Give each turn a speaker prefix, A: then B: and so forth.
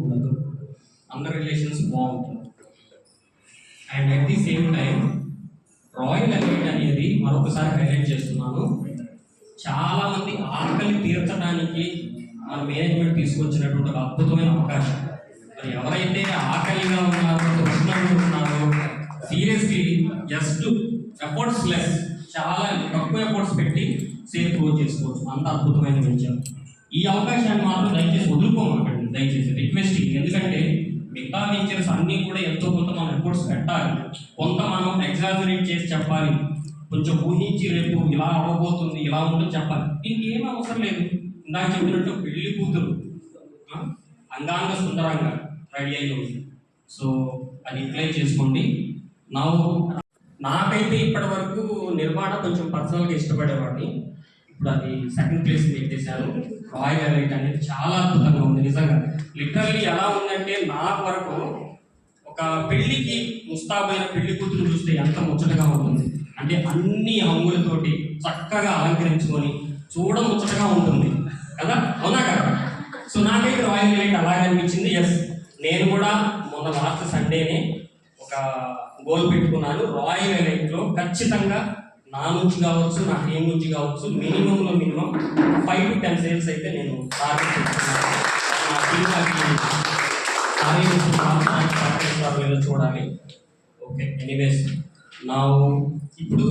A: ఉండదు, అందరి రిలేషన్స్ బాగుంటుంది. And at the same time royal elite అనేది మరొకసారి హైలైట్ చేస్తున్నాను, చాలా మంది ఆకలి తీర్చడానికి మన మేనేజ్మెంట్ తీసుకొచ్చినటువంటి ఒక అద్భుతమైన అవకాశం. మరి ఎవరైతే ఆకలిగా ఉన్నారో, తృష్ణంగా ఉన్నారో, సీరియస్లీ జస్ట్ ఎఫర్ట్స్ లెస్, చాలా తక్కువ ఎఫర్ట్స్ పెట్టి సేల్ క్లోజ్ చేసుకోవచ్చు. అంత అద్భుతమైన వెంచర్. ఈ అవకాశాన్ని మాత్రం దయచేసి వదులుకోమాకండి, దయచేసి రిక్వెస్టింగ్. ఎందుకంటే మిగతా వెంచర్స్ అన్నీ కూడా ఎంతో కొంత మనం ఎఫర్ట్స్ పెట్టాలి, కొంత మనం ఎగ్జాజరేట్ చేసి చెప్పాలి, కొంచెం ఊహించి రేపు ఇలా అవ్వబోతుంది, ఇలా ఉంటుంది చెప్పాలి. ఇంకేం అవసరం లేదు. ఇందాక చెప్పినట్టు పెళ్లి కూతురు అంగాంగ సుందరంగా రెడీ అయ్యి ఉంది. సో అది యూటిలైజ్ చేసుకోండి. నాకైతే ఇప్పటి వరకు నిర్మాణ కొంచెం పర్సనల్గా ఇష్టపడేవాడిని, ఇప్పుడు అది సెకండ్ ప్లేస్ పెట్టేశాను. రాయల్ ఎలిట్ అనేది చాలా అద్భుతంగా ఉంది నిజంగా. లిటరల్లీ ఎలా ఉందంటే, నా వరకు ఒక పెళ్లికి ముస్తాబైన పెళ్లి కూతురు చూస్తే ఎంత ముచ్చటగా ఉంటుంది అంటే, అన్ని హంగులతోటి చక్కగా అలంకరించుకొని చూడ ముచ్చటగా ఉంటుంది కదా, అవునా కదా? సో నాకైతే రాయల్ ఎలిట్ అలాగే అనిపించింది. ఎస్, నేను కూడా మొన్న లాస్ట్ సండేనే ఒక గోల్ పెట్టుకున్నాను. రాయల్ ఎలిట్లో ఖచ్చితంగా నా నుంచి కావచ్చు, నా టీం నుంచి కావచ్చు, మినిమంలో మినిమం 5 to 10 సేల్స్ అయితే నేను టార్గెట్ పెట్టుకున్నాను. నా టీం చూడాలి. ఓకే, ఎనీవేస్ నా ఇప్పుడు